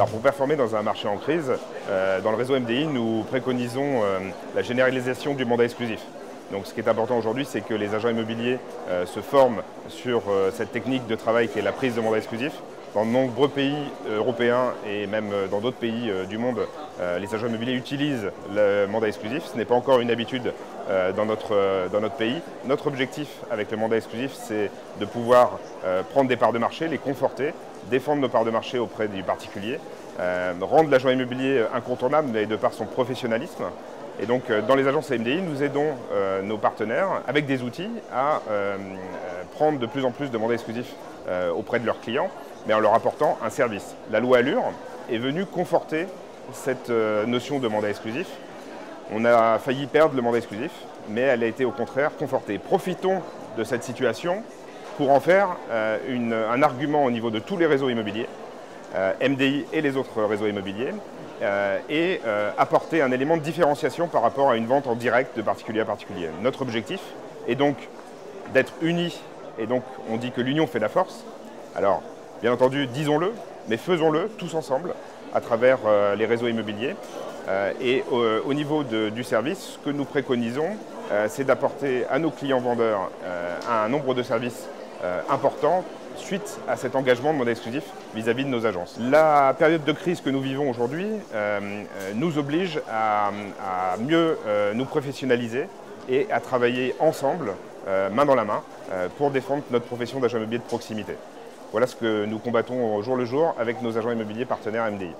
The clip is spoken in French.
Alors pour performer dans un marché en crise, dans le réseau MDI, nous préconisons la généralisation du mandat exclusif. Donc ce qui est important aujourd'hui, c'est que les agents immobiliers se forment sur cette technique de travail qui est la prise de mandat exclusif. Dans de nombreux pays européens et même dans d'autres pays du monde, les agents immobiliers utilisent le mandat exclusif. Ce n'est pas encore une habitude dans notre pays. Notre objectif avec le mandat exclusif, c'est de pouvoir prendre des parts de marché, les conforter, défendre nos parts de marché auprès du particulier, rendre l'agent immobilier incontournable mais de par son professionnalisme. Et donc dans les agences MDI, nous aidons nos partenaires avec des outils à prendre de plus en plus de mandats exclusifs auprès de leurs clients, mais en leur apportant un service. La loi Allure est venue conforter cette notion de mandat exclusif. On a failli perdre le mandat exclusif, mais elle a été au contraire confortée. Profitons de cette situation pour en faire un argument au niveau de tous les réseaux immobiliers, MDI et les autres réseaux immobiliers, et apporter un élément de différenciation par rapport à une vente en direct de particulier à particulier. Notre objectif est donc d'être unis, et donc on dit que l'union fait la force. Alors, bien entendu, disons-le, mais faisons-le tous ensemble à travers les réseaux immobiliers. Et au niveau du service, ce que nous préconisons, c'est d'apporter à nos clients vendeurs un nombre de services important suite à cet engagement de mandat exclusif vis-à-vis de nos agences. La période de crise que nous vivons aujourd'hui nous oblige à mieux nous professionnaliser et à travailler ensemble, main dans la main, pour défendre notre profession d'agent immobilier de proximité. Voilà ce que nous combattons au jour le jour avec nos agents immobiliers partenaires MDI.